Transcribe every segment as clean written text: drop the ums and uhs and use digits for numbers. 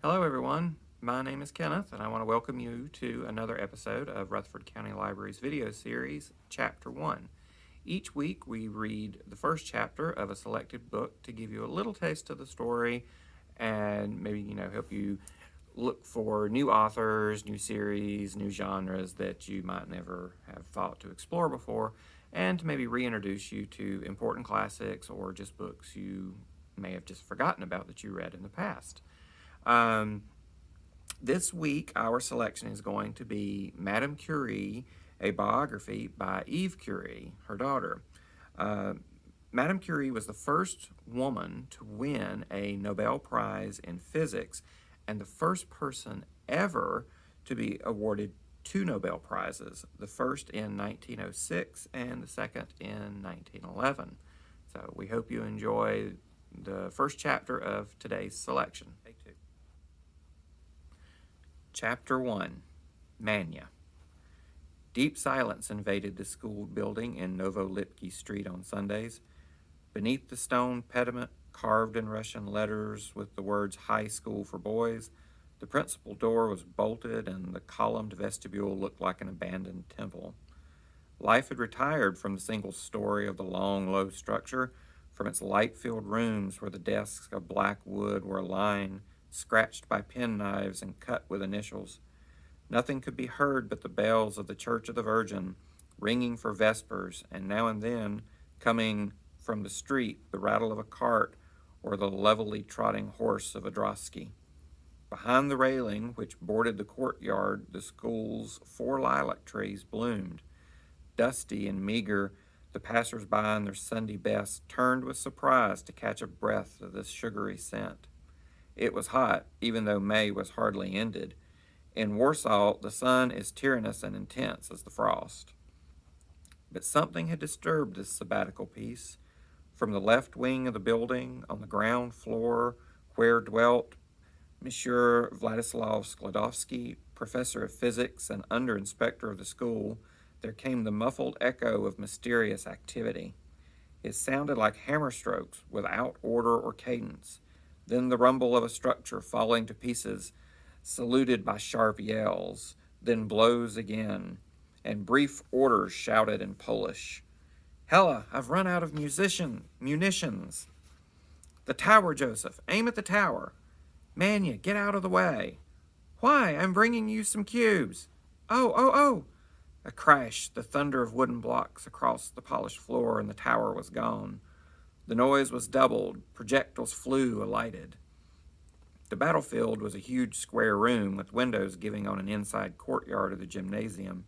Hello, everyone. My name is Kenneth, and I want to welcome you to another episode of Rutherford County Library's video series, Chapter 1. Each week, we read the first chapter of a selected book to give you a little taste of the story and maybe, help you look for new authors, new series, new genres that you might never have thought to explore before, and to maybe reintroduce you to important classics or just books you may have just forgotten about that you read in the past. Um, this week, our selection is going to be Madame Curie, a biography by Eve Curie, her daughter. Uh, Madame Curie was the first woman to win a Nobel Prize in physics and the first person ever to be awarded two Nobel Prizes, the first in 1906 and the second in 1911. So we hope you enjoy the first chapter of today's selection. Chapter 1, Mania. Deep silence invaded the school building in Novolipki Street on Sundays. Beneath the stone pediment, carved in Russian letters with the words High School for Boys, the principal door was bolted and the columned vestibule looked like an abandoned temple. Life had retired from the single story of the long, low structure, from its light-filled rooms where the desks of black wood were lined, scratched by penknives and cut with initials. Nothing could be heard but the bells of the Church of the Virgin, ringing for vespers, and now and then, coming from the street, the rattle of a cart or the levelly trotting horse of a drosky. Behind the railing which bordered the courtyard, the school's 4 lilac trees bloomed. Dusty and meager, the passers-by in their Sunday best turned with surprise to catch a breath of this sugary scent. It was hot, even though May was hardly ended. In Warsaw, the sun is tyrannous and intense as the frost. But something had disturbed this sabbatical peace. From the left wing of the building, on the ground floor, where dwelt Monsieur Vladislav Skladovsky, professor of physics and under-inspector of the school, there came the muffled echo of mysterious activity. It sounded like hammer strokes without order or cadence, then the rumble of a structure falling to pieces, saluted by sharp yells, then blows again, and brief orders shouted in Polish. Hella, I've run out of munitions. The tower, Joseph. Aim at the tower. Manya, get out of the way. Why, I'm bringing you some cubes. Oh. A crash, the thunder of wooden blocks across the polished floor, and the tower was gone. The noise was doubled. Projectiles flew, alighted. The battlefield was a huge square room with windows giving on an inside courtyard of the gymnasium.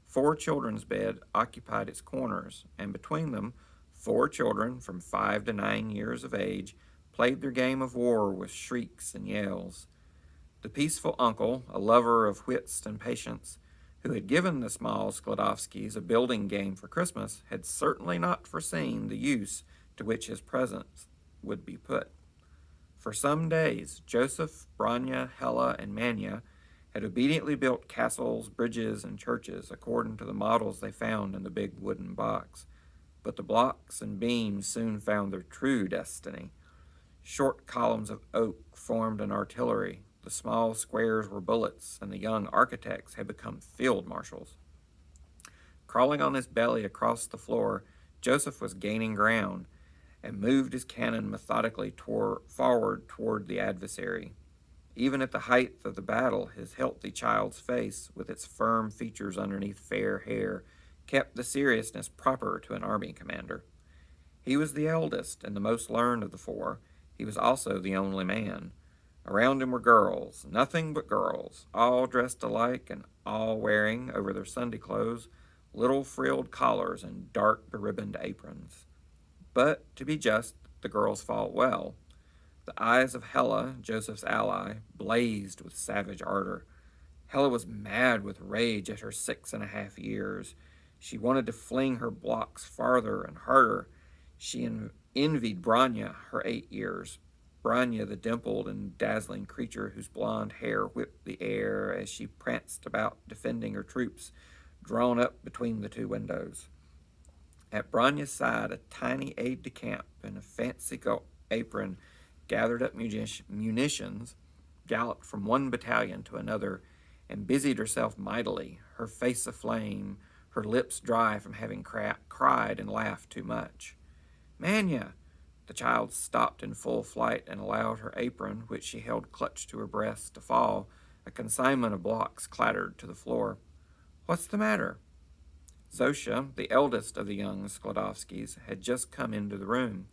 4 children's beds occupied its corners, and between them, 4 children from 5 to 9 years of age played their game of war with shrieks and yells. The peaceful uncle, a lover of whist and patience, who had given the small Skladovskys a building game for Christmas, had certainly not foreseen the use to which his presence would be put. For some days, Joseph, Branya, Hella, and Manya had obediently built castles, bridges, and churches according to the models they found in the big wooden box. But the blocks and beams soon found their true destiny. Short columns of oak formed an artillery, the small squares were bullets, and the young architects had become field marshals. Crawling on his belly across the floor, Joseph was gaining ground and moved his cannon methodically forward toward the adversary. Even at the height of the battle, his healthy child's face, with its firm features underneath fair hair, kept the seriousness proper to an army commander. He was the eldest and the most learned of the 4. He was also the only man. Around him were girls, nothing but girls, all dressed alike and all wearing, over their Sunday clothes, little frilled collars and dark beribboned aprons. But, to be just, the girls fought well. The eyes of Hella, Joseph's ally, blazed with savage ardor. Hella was mad with rage at her 6.5 years. She wanted to fling her blocks farther and harder. She envied Branya, her 8 years. Branya, the dimpled and dazzling creature whose blonde hair whipped the air as she pranced about defending her troops, drawn up between the 2 windows. At Branya's side, a tiny aide-de-camp in a fancy apron gathered up munitions, galloped from one battalion to another and busied herself mightily, her face aflame, her lips dry from having cried and laughed too much. Manya! The child stopped in full flight and allowed her apron, which she held clutched to her breast, to fall. A consignment of blocks clattered to the floor. What's the matter? Zosha, the eldest of the young Sklodowskis, had just come into the room,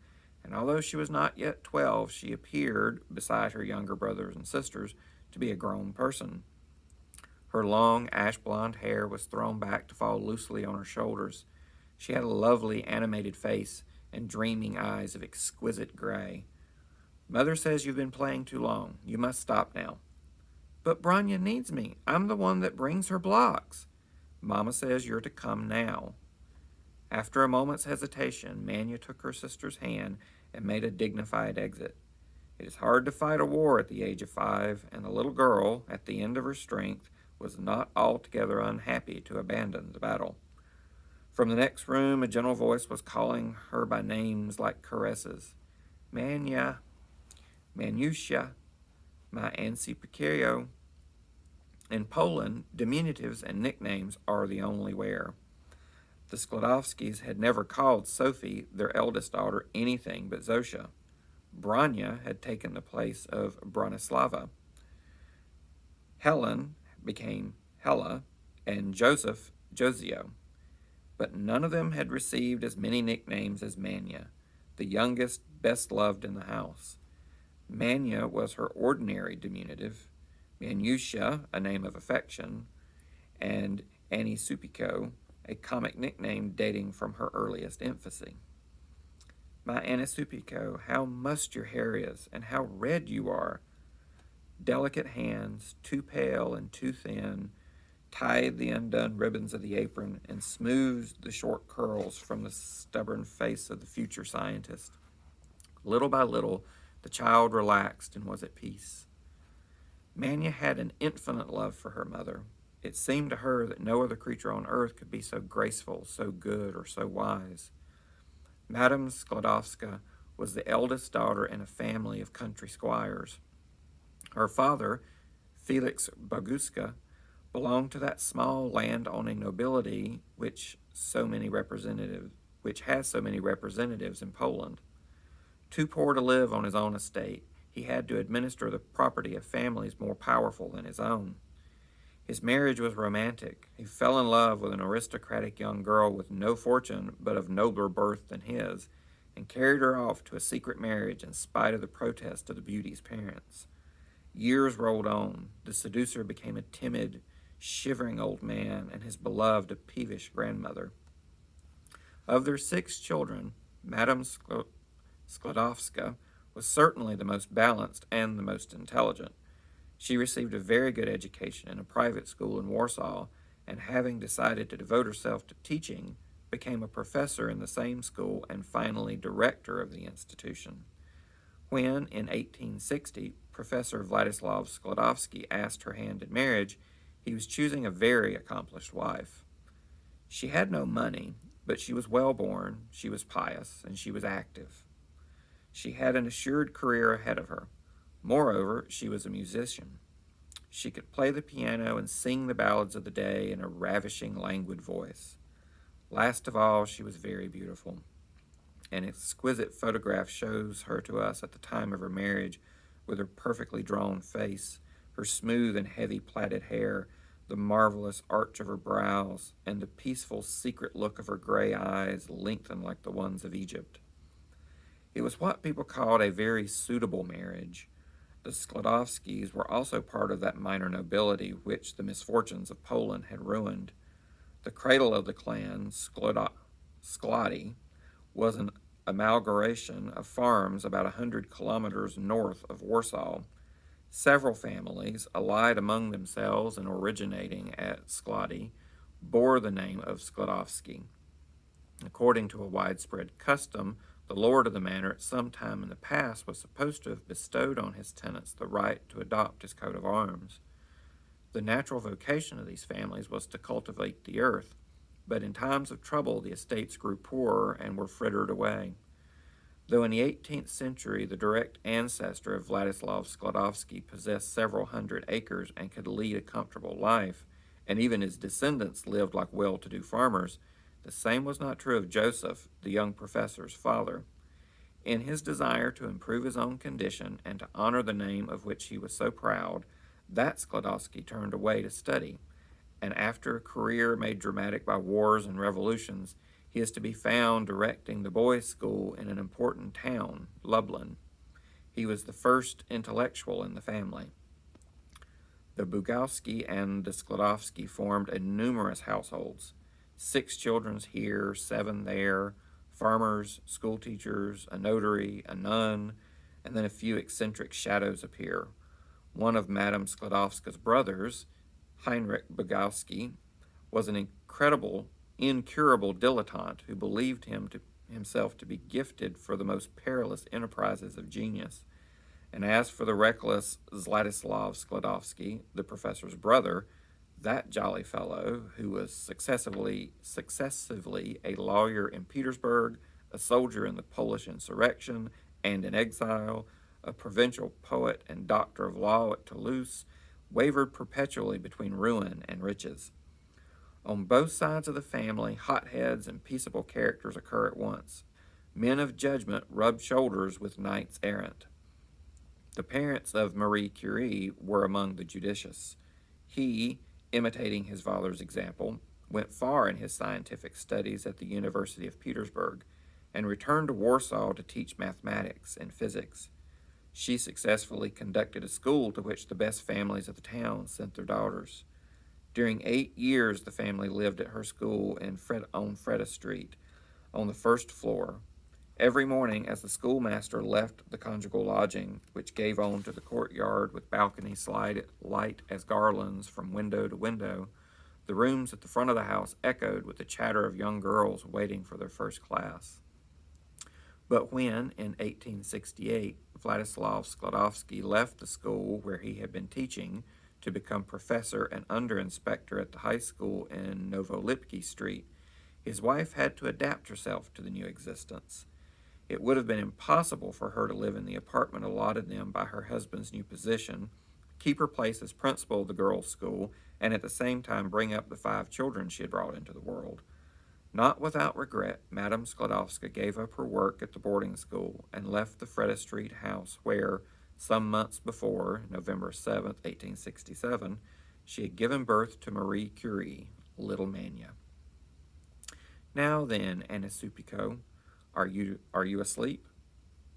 and although she was not yet 12, she appeared, beside her younger brothers and sisters, to be a grown person. Her long, ash-blonde hair was thrown back to fall loosely on her shoulders. She had a lovely, animated face and dreaming eyes of exquisite gray. Mother says you've been playing too long. You must stop now. But Branya needs me. I'm the one that brings her blocks. Mama says you're to come now. After a moment's hesitation, Manya took her sister's hand and made a dignified exit. It is hard to fight a war at the age of 5, and the little girl, at the end of her strength, was not altogether unhappy to abandon the battle. From the next room, a gentle voice was calling her by names like caresses. Manya, Maniusia, my Ansipicario. In Poland, diminutives and nicknames are the only wear. The Sklodowskis had never called Sophie, their eldest daughter, anything but Zosha. Branya had taken the place of Bronislava. Helen became Hella, and Joseph, Josio. But none of them had received as many nicknames as Manya, the youngest, best loved in the house. Manya was her ordinary diminutive, Maniusia, a name of affection, and Anisupico, a comic nickname dating from her earliest infancy. My Anisupico, how mussed your hair is, and how red you are! Delicate hands, too pale and too thin, tied the undone ribbons of the apron and smoothed the short curls from the stubborn face of the future scientist. Little by little, the child relaxed and was at peace. Manya had an infinite love for her mother. It seemed to her that no other creature on earth could be so graceful, so good, or so wise. Madame Sklodowska was the eldest daughter in a family of country squires. Her father, Felix Boguska, belonged to that small land-owning nobility which has so many representatives in Poland. Too poor to live on his own estate, he had to administer the property of families more powerful than his own. His marriage was romantic. He fell in love with an aristocratic young girl with no fortune but of nobler birth than his, and carried her off to a secret marriage in spite of the protest of the beauty's parents. Years rolled on. The seducer became a timid, shivering old man, and his beloved a peevish grandmother. Of their 6 children, Madame Sklodowska was certainly the most balanced and the most intelligent. She received a very good education in a private school in Warsaw, and having decided to devote herself to teaching, became a professor in the same school and finally director of the institution. When, in 1860, Professor Vladislav Sklodowski asked her hand in marriage, he was choosing a very accomplished wife. She had no money, but she was well-born, she was pious, and she was active. She had an assured career ahead of her. Moreover, she was a musician. She could play the piano and sing the ballads of the day in a ravishing, languid voice. Last of all, she was very beautiful. An exquisite photograph shows her to us at the time of her marriage, with her perfectly drawn face, her smooth and heavy plaited hair, the marvelous arch of her brows, and the peaceful, secret look of her gray eyes, lengthened like the ones of Egypt. It was what people called a very suitable marriage. The Sklodowskis were also part of that minor nobility which the misfortunes of Poland had ruined. The cradle of the clan, Sklody, was an amalgamation of farms about 100 kilometers north of Warsaw. Several families, allied among themselves and originating at Sklody, bore the name of Sklodowski. According to a widespread custom, the lord of the manor at some time in the past was supposed to have bestowed on his tenants the right to adopt his coat of arms. The natural vocation of these families was to cultivate the earth, but in times of trouble the estates grew poorer and were frittered away. Though in the 18th century the direct ancestor of Vladislav Sklodowsky possessed several hundred acres and could lead a comfortable life, and even his descendants lived like well-to-do farmers, the same was not true of Joseph, the young professor's father. In his desire to improve his own condition and to honor the name of which he was so proud, that Sklodowsky turned away to study, and after a career made dramatic by wars and revolutions, he is to be found directing the boys' school in an important town, Lublin. He was the first intellectual in the family. The Bugowski and the Sklodowski formed a numerous households. 6 children here, 7 there, farmers, schoolteachers, a notary, a nun, and then a few eccentric shadows appear. One of Madame Sklodowska's brothers, Heinrich Bugowski, was an incurable dilettante who believed himself to be gifted for the most perilous enterprises of genius. And as for the reckless Zlatislav Sklodowski, the professor's brother, that jolly fellow, who was successively a lawyer in Petersburg, a soldier in the Polish insurrection and in exile, a provincial poet and doctor of law at Toulouse, wavered perpetually between ruin and riches. On both sides of the family, hotheads and peaceable characters occur at once. Men of judgment rub shoulders with knights errant. The parents of Marie Curie were among the judicious. He, imitating his father's example, went far in his scientific studies at the University of Petersburg and returned to Warsaw to teach mathematics and physics. She successfully conducted a school to which the best families of the town sent their daughters. During 8 years, the family lived at her school on Freda Street, on the first floor. Every morning, as the schoolmaster left the conjugal lodging, which gave on to the courtyard with balconies light as garlands from window to window, the rooms at the front of the house echoed with the chatter of young girls waiting for their first class. But when, in 1868, Vladislav Sklodowsky left the school where he had been teaching to become professor and under-inspector at the high school in Novolipki Street, his wife had to adapt herself to the new existence. It would have been impossible for her to live in the apartment allotted them by her husband's new position, keep her place as principal of the girls' school, and at the same time bring up the 5 children she had brought into the world. Not without regret, Madame Sklodowska gave up her work at the boarding school and left the Freda Street house where, some months before, November 7, 1867, she had given birth to Marie Curie, little Manya. Now then, Anasupico, are you asleep?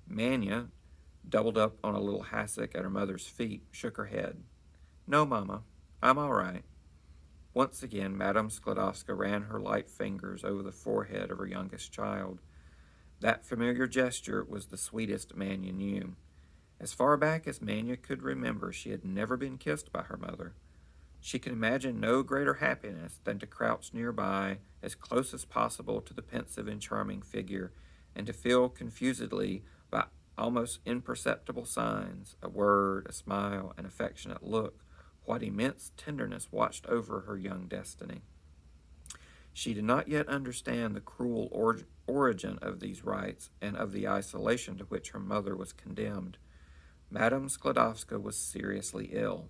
Manya, doubled up on a little hassock at her mother's feet, shook her head. No, Mama, I'm all right. Once again, Madame Sklodowska ran her light fingers over the forehead of her youngest child. That familiar gesture was the sweetest Manya knew. As far back as Manya could remember, she had never been kissed by her mother. She could imagine no greater happiness than to crouch nearby, as close as possible to the pensive and charming figure, and to feel confusedly, by almost imperceptible signs, a word, a smile, an affectionate look, what immense tenderness watched over her young destiny. She did not yet understand the cruel origin of these rites and of the isolation to which her mother was condemned. Madame Sklodowska was seriously ill.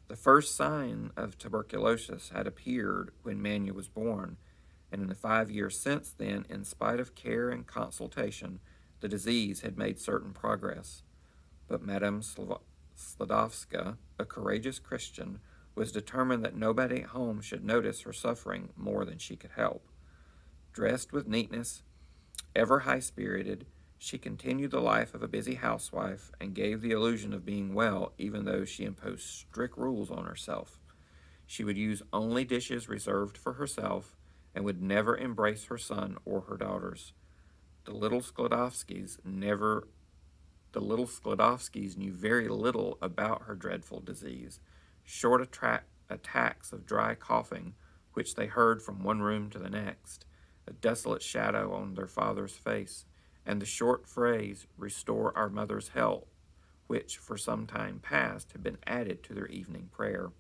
The first sign of tuberculosis had appeared when Manya was born, and in the 5 years since then, in spite of care and consultation, the disease had made certain progress. But Madame Sklodowska, a courageous Christian, was determined that nobody at home should notice her suffering more than she could help. Dressed with neatness, ever high-spirited, she continued the life of a busy housewife and gave the illusion of being well, even though she imposed strict rules on herself. She would use only dishes reserved for herself and would never embrace her son or her daughters. The little Sklodowskis knew very little about her dreadful disease, short attacks of dry coughing, which they heard from one room to the next, a desolate shadow on their father's face, and the short phrase, "Restore our mother's health," which for some time past had been added to their evening prayer.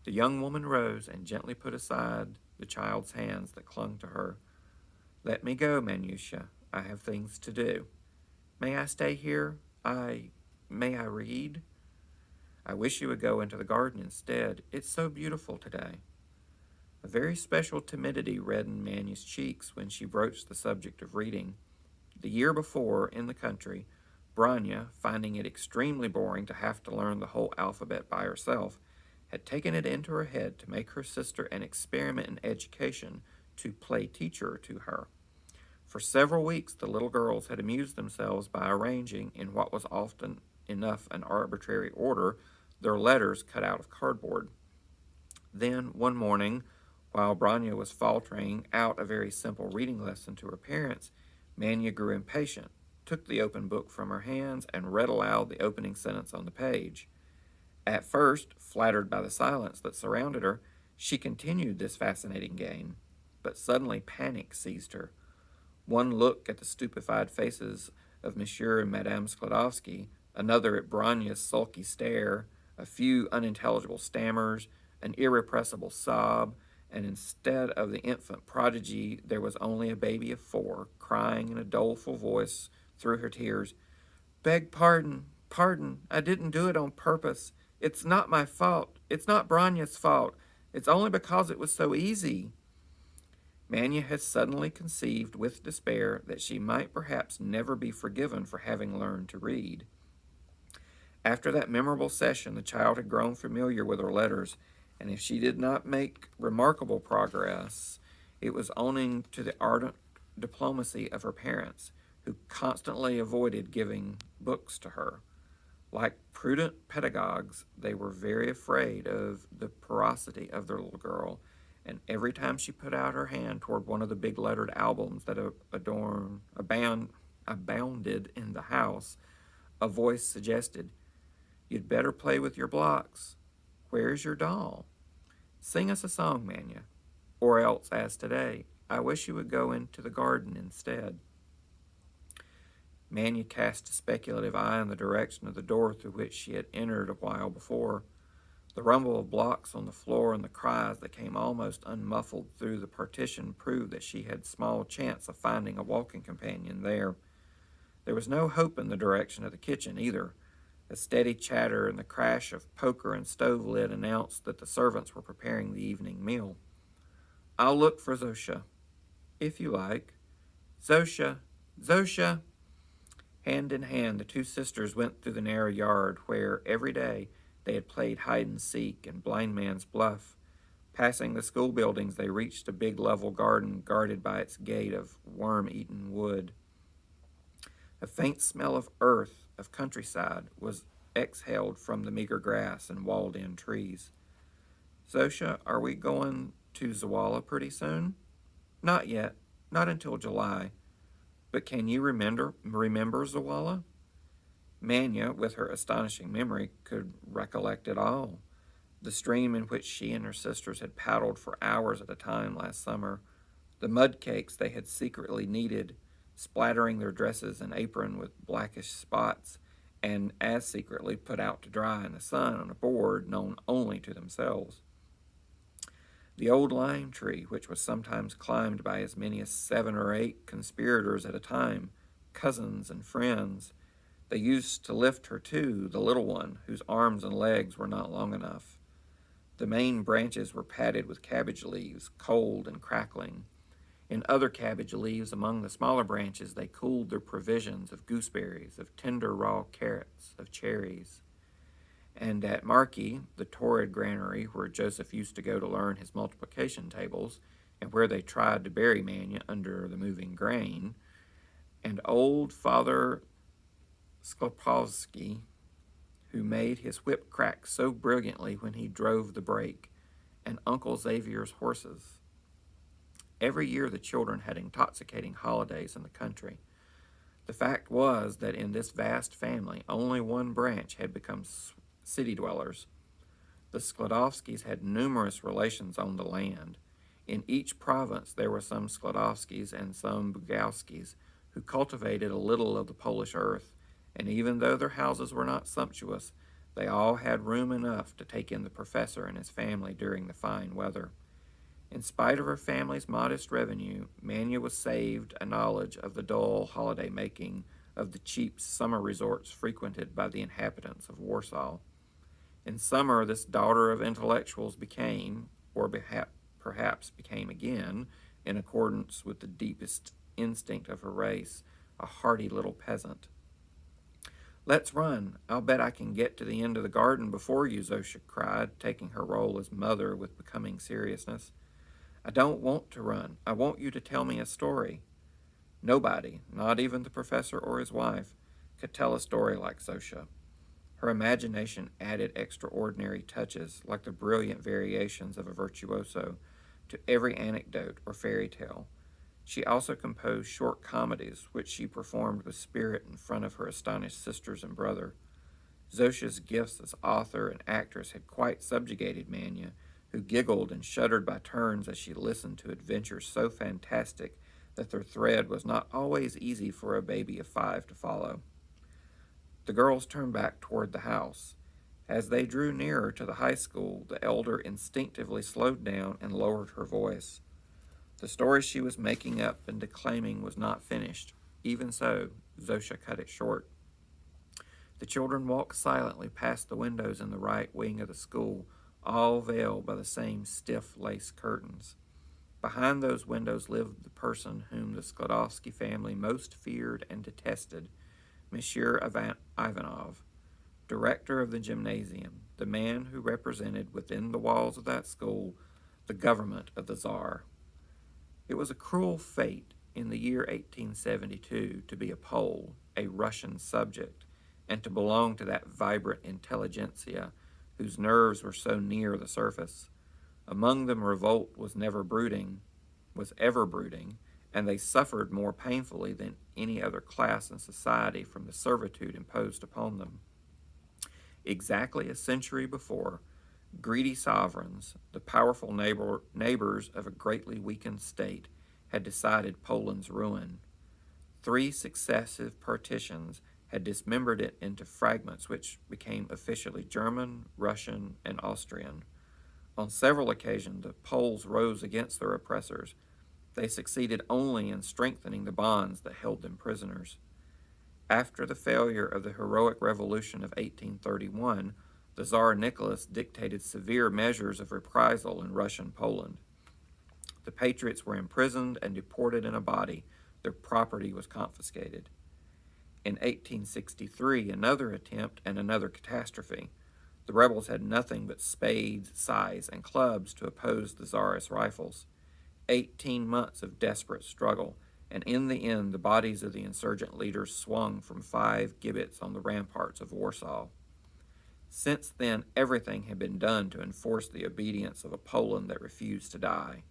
The young woman rose and gently put aside the child's hands that clung to her. "Let me go, Manyusha. I have things to do. May I stay here? May I read? I wish you would go into the garden instead. It's so beautiful today. A very special timidity reddened Mania's cheeks when she broached the subject of reading. The year before, in the country, Branya, finding it extremely boring to have to learn the whole alphabet by herself, had taken it into her head to make her sister an experiment in education to play teacher to her. For several weeks, the little girls had amused themselves by arranging, in what was often enough an arbitrary order, their letters cut out of cardboard. Then, one morning, while Branya was faltering out a very simple reading lesson to her parents, Manya grew impatient, took the open book from her hands, and read aloud the opening sentence on the page. At first, flattered by the silence that surrounded her, she continued this fascinating game. But suddenly panic seized her. One look at the stupefied faces of Monsieur and Madame Skladowsky, another at Branya's sulky stare, a few unintelligible stammers, an irrepressible sob, and instead of the infant prodigy, there was only a baby of 4, crying in a doleful voice through her tears, "Beg pardon, pardon, I didn't do it on purpose. It's not my fault. It's not Branya's fault. It's only because it was so easy." Manya had suddenly conceived with despair that she might perhaps never be forgiven for having learned to read. After that memorable session, the child had grown familiar with her letters, and if she did not make remarkable progress, it was owing to the ardent diplomacy of her parents, who constantly avoided giving books to her. Like prudent pedagogues, they were very afraid of the porosity of their little girl, and every time she put out her hand toward one of the big lettered albums that abounded in the house, a voice suggested, "You'd better play with your blocks. Where's your doll? Sing us a song, Manya." Or else, as today, "I wish you would go into the garden instead." Manya cast a speculative eye in the direction of the door through which she had entered a while before. The rumble of blocks on the floor and the cries that came almost unmuffled through the partition proved that she had small chance of finding a walking companion there. There was no hope in the direction of the kitchen either. A steady chatter and the crash of poker and stove lid announced that the servants were preparing the evening meal. "I'll look for Zosha." "If you like." "Zosha! Zosha!" Hand in hand, the two sisters went through the narrow yard where, every day, they had played hide-and-seek and blind-man's bluff. Passing the school buildings, they reached a big level garden guarded by its gate of worm-eaten wood. A faint smell of earth, of countryside, was exhaled from the meager grass and walled-in trees. "Zosha, are we going to Zawala pretty soon?" "Not yet. Not until July. But can you remember Zawala?" Manya, with her astonishing memory, could recollect it all. The stream in which she and her sisters had paddled for hours at a time last summer, the mud cakes they had secretly kneaded, splattering their dresses and apron with blackish spots, and as secretly put out to dry in the sun on a board known only to themselves. The old lime tree, which was sometimes climbed by as many as 7 or 8 conspirators at a time, cousins and friends. They used to lift her too, the little one, whose arms and legs were not long enough. The main branches were padded with cabbage leaves, cold and crackling. In other cabbage leaves among the smaller branches they cooled their provisions of gooseberries, of tender raw carrots, of cherries. And at Markey, the torrid granary where Joseph used to go to learn his multiplication tables, and where they tried to bury Manya under the moving grain, and old Father Sklepowski, who made his whip crack so brilliantly when he drove the brake, and Uncle Xavier's horses. Every year the children had intoxicating holidays in the country. The fact was that in this vast family only one branch had become city dwellers. The Skladowskis had numerous relations on the land. In each province there were some Skladowskis and some Bugowskis who cultivated a little of the Polish earth, and even though their houses were not sumptuous, they all had room enough to take in the professor and his family during the fine weather. In spite of her family's modest revenue, Manya was saved a knowledge of the dull holiday making of the cheap summer resorts frequented by the inhabitants of Warsaw. In summer, this daughter of intellectuals became, or perhaps became again, in accordance with the deepest instinct of her race, a hardy little peasant. "Let's run. I'll bet I can get to the end of the garden before you," Zosha cried, taking her role as mother with becoming seriousness. "I don't want to run. I want you to tell me a story." Nobody, not even the professor or his wife, could tell a story like Zosha. Her imagination added extraordinary touches, like the brilliant variations of a virtuoso, to every anecdote or fairy tale. She also composed short comedies, which she performed with spirit in front of her astonished sisters and brother. Zosha's gifts as author and actress had quite subjugated Manya, who giggled and shuddered by turns as she listened to adventures so fantastic that their thread was not always easy for a baby of 5 to follow. The girls turned back toward the house. As they drew nearer to the high school, the elder instinctively slowed down and lowered her voice. The story she was making up and declaiming was not finished. Even so, Zosha cut it short. The children walked silently past the windows in the right wing of the school, all veiled by the same stiff lace curtains. Behind those windows lived the person whom the Skladovsky family most feared and detested, Monsieur Ivanov, director of the gymnasium, the man who represented within the walls of that school the government of the Tsar. It was a cruel fate in the year 1872 to be a Pole, a Russian subject, and to belong to that vibrant intelligentsia whose nerves were so near the surface. Among them revolt was ever brooding, and they suffered more painfully than any other class in society from the servitude imposed upon them. Exactly a century before, greedy sovereigns, the powerful neighbors of a greatly weakened state, had decided Poland's ruin. 3 successive partitions had dismembered it into fragments which became officially German, Russian, and Austrian. On several occasions, the Poles rose against their oppressors. They succeeded only in strengthening the bonds that held them prisoners. After the failure of the heroic revolution of 1831, the Tsar Nicholas dictated severe measures of reprisal in Russian Poland. The patriots were imprisoned and deported in a body. Their property was confiscated. In 1863, another attempt and another catastrophe. The rebels had nothing but spades, scythes, and clubs to oppose the Tsarist rifles. 18 months of desperate struggle, and in the end the bodies of the insurgent leaders swung from 5 gibbets on the ramparts of Warsaw. Since then, everything had been done to enforce the obedience of a Poland that refused to die.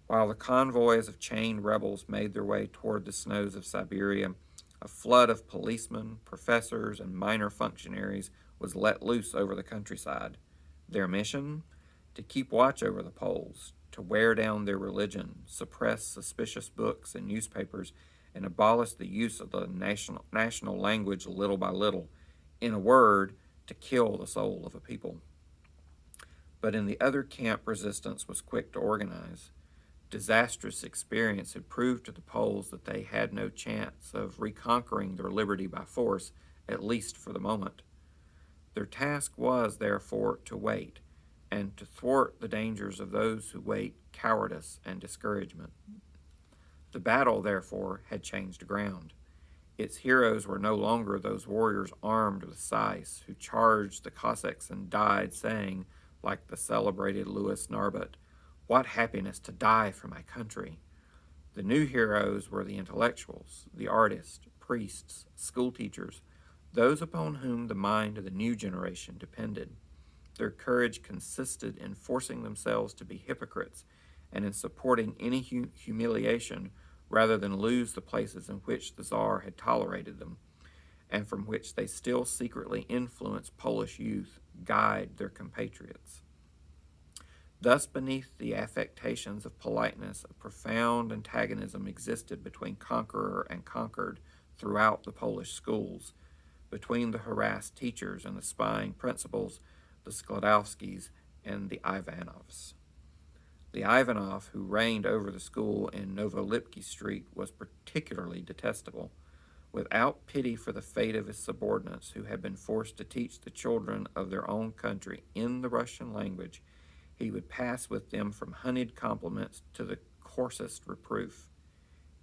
While the convoys of chained rebels made their way toward the snows of Siberia, a flood of policemen, professors, and minor functionaries was let loose over the countryside. Their mission? To keep watch over the Poles, to wear down their religion, suppress suspicious books and newspapers, and abolish the use of the national language little by little. In a word, to kill the soul of a people. But in the other camp, resistance was quick to organize. Disastrous experience had proved to the Poles that they had no chance of reconquering their liberty by force, at least for the moment. Their task was, therefore, to wait, and to thwart the dangers of those who wait cowardice and discouragement. The battle, therefore, had changed ground. Its heroes were no longer those warriors armed with scythes who charged the Cossacks and died, saying, like the celebrated Louis Narbut, "What happiness to die for my country!" The new heroes were the intellectuals, the artists, priests, schoolteachers, those upon whom the mind of the new generation depended. Their courage consisted in forcing themselves to be hypocrites and in supporting any humiliation rather than lose the places in which the Tsar had tolerated them, and from which they still secretly influenced Polish youth, guide their compatriots. Thus, beneath the affectations of politeness, a profound antagonism existed between conqueror and conquered throughout the Polish schools, between the harassed teachers and the spying principals, the Skladowskis and the Ivanovs. The Ivanov who reigned over the school in Novolipki Street was particularly detestable. Without pity for the fate of his subordinates who had been forced to teach the children of their own country in the Russian language, he would pass with them from honeyed compliments to the coarsest reproof.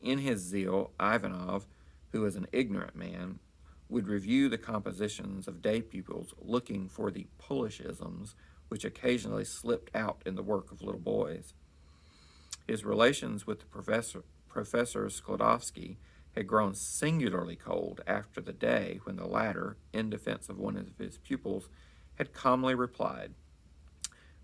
In his zeal, Ivanov, who was an ignorant man, would review the compositions of day pupils looking for the Polishisms which occasionally slipped out in the work of little boys. His relations with the Professor Sklodowsky had grown singularly cold after the day when the latter, in defense of one of his pupils, had calmly replied,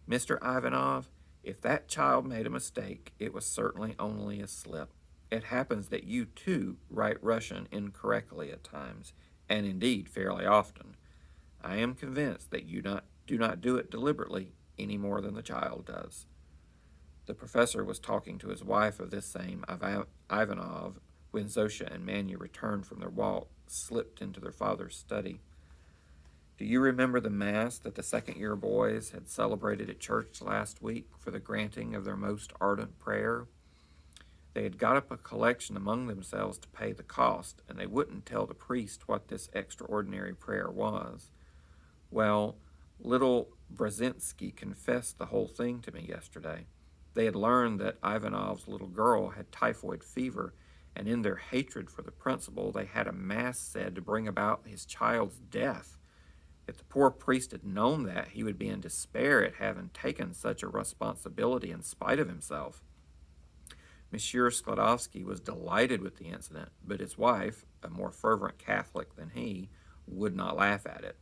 "Mr. Ivanov, if that child made a mistake, it was certainly only a slip. It happens that you, too, write Russian incorrectly at times, and indeed fairly often. I am convinced that you do not do it deliberately any more than the child does." The professor was talking to his wife of this same Ivanov when Zosha and Manya returned from their walk, slipped into their father's study. "Do you remember the Mass that the second-year boys had celebrated at church last week for the granting of their most ardent prayer? They had got up a collection among themselves to pay the cost, and they wouldn't tell the priest what this extraordinary prayer was. Well, little Brzezinski confessed the whole thing to me yesterday. They had learned that Ivanov's little girl had typhoid fever, and in their hatred for the principal, they had a mass said to bring about his child's death. If the poor priest had known that, he would be in despair at having taken such a responsibility in spite of himself." Monsieur Sklodowsky was delighted with the incident, but his wife, a more fervent Catholic than he, would not laugh at it.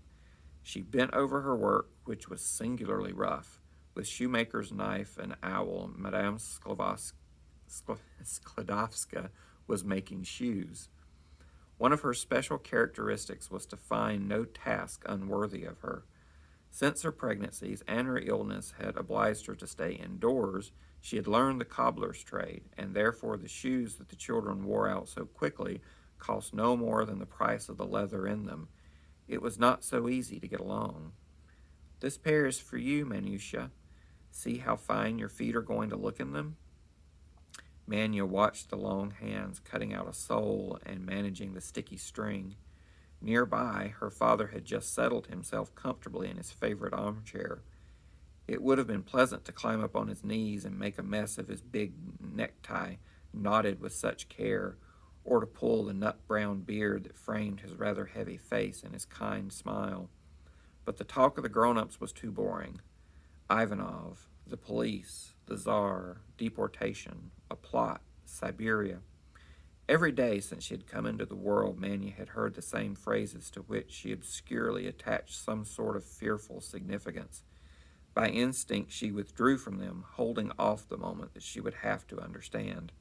She bent over her work, which was singularly rough. With shoemaker's knife and owl, Madame Sklodowska was making shoes. One of her special characteristics was to find no task unworthy of her. Since her pregnancies and her illness had obliged her to stay indoors, she had learned the cobbler's trade, and therefore the shoes that the children wore out so quickly cost no more than the price of the leather in them. It was not so easy to get along. "This pair is for you, Manusha. See how fine your feet are going to look in them." Manya watched the long hands cutting out a sole and managing the sticky string. Nearby, her father had just settled himself comfortably in his favorite armchair. It would have been pleasant to climb up on his knees and make a mess of his big necktie, knotted with such care, or to pull the nut-brown beard that framed his rather heavy face and his kind smile. But the talk of the grown-ups was too boring. Ivanov, the police, the Tsar, deportation, a plot, Siberia. Every day since she had come into the world, Manya had heard the same phrases to which she obscurely attached some sort of fearful significance. By instinct, she withdrew from them, holding off the moment that she would have to understand.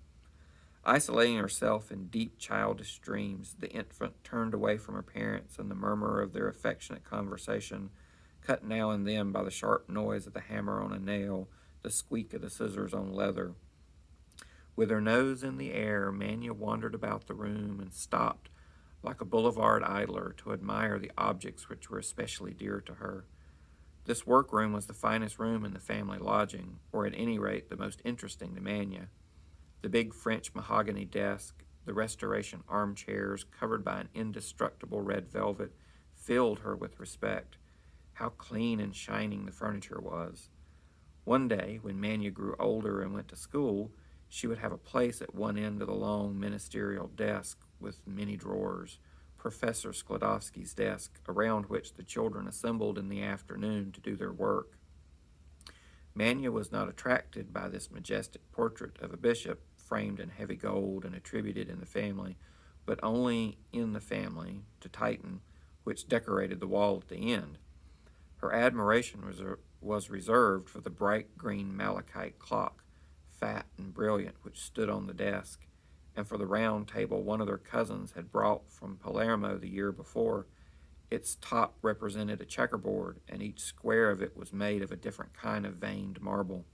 Isolating herself in deep childish dreams, the infant turned away from her parents and the murmur of their affectionate conversation, cut now and then by the sharp noise of the hammer on a nail, the squeak of the scissors on leather. With her nose in the air, Manya wandered about the room and stopped, like a boulevard idler, to admire the objects which were especially dear to her. This workroom was the finest room in the family lodging, or at any rate the most interesting to Manya. The big French mahogany desk, the Restoration armchairs covered by an indestructible red velvet, filled her with respect. How clean and shining the furniture was. One day, when Manya grew older and went to school, she would have a place at one end of the long ministerial desk with many drawers, Professor Sklodowsky's desk, around which the children assembled in the afternoon to do their work. Manya was not attracted by this majestic portrait of a bishop, framed in heavy gold and attributed in the family, but only in the family, to Titan, which decorated the wall at the end. Her admiration was reserved for the bright green malachite clock, fat and brilliant, which stood on the desk, and for the round table one of their cousins had brought from Palermo the year before. Its top represented a checkerboard, and each square of it was made of a different kind of veined marble.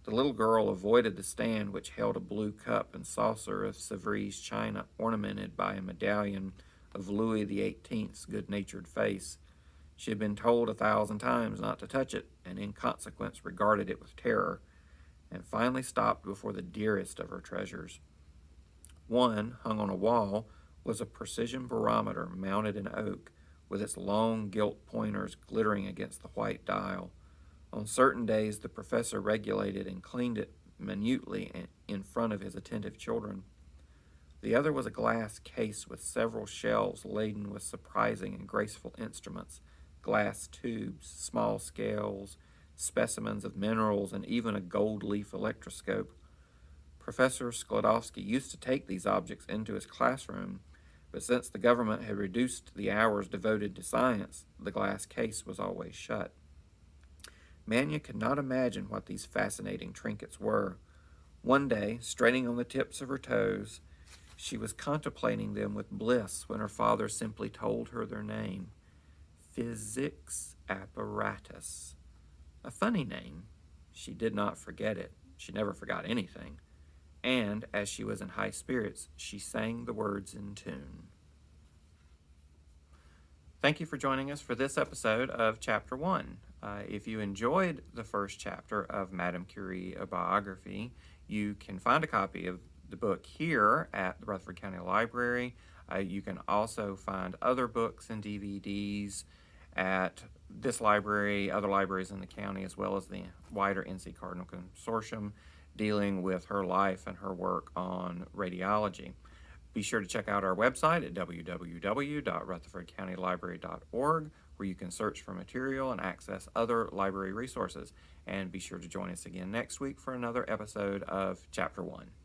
The little girl avoided the stand which held a blue cup and saucer of Sevres china ornamented by a medallion of Louis XVIII's good-natured face. She had been told 1,000 times not to touch it, and in consequence regarded it with terror. and finally stopped before the dearest of her treasures. One, hung on a wall, was a precision barometer mounted in oak, with its long gilt pointers glittering against the white dial. On certain days, the professor regulated and cleaned it minutely in front of his attentive children. The other was a glass case with several shelves laden with surprising and graceful instruments, glass tubes, small scales, specimens of minerals, and even a gold leaf electroscope. Professor Sklodowski used to take these objects into his classroom, but since the government had reduced the hours devoted to science, the glass case was always shut. Manya could not imagine what these fascinating trinkets were. One day, straining on the tips of her toes, she was contemplating them with bliss when her father simply told her their name, Physics Apparatus. A funny name. She did not forget it. She never forgot anything. And, as she was in high spirits, she sang the words in tune. Thank you for joining us for this episode of Chapter 1. If you enjoyed the first chapter of Madame Curie, a biography, you can find a copy of the book here at the Rutherford County Library. You can also find other books and DVDs at this library, other libraries in the county, as well as the wider NC Cardinal Consortium dealing with her life and her work on radiology. Be sure to check out our website at www.rutherfordcountylibrary.org, where you can search for material and access other library resources. And be sure to join us again next week for another episode of Chapter 1.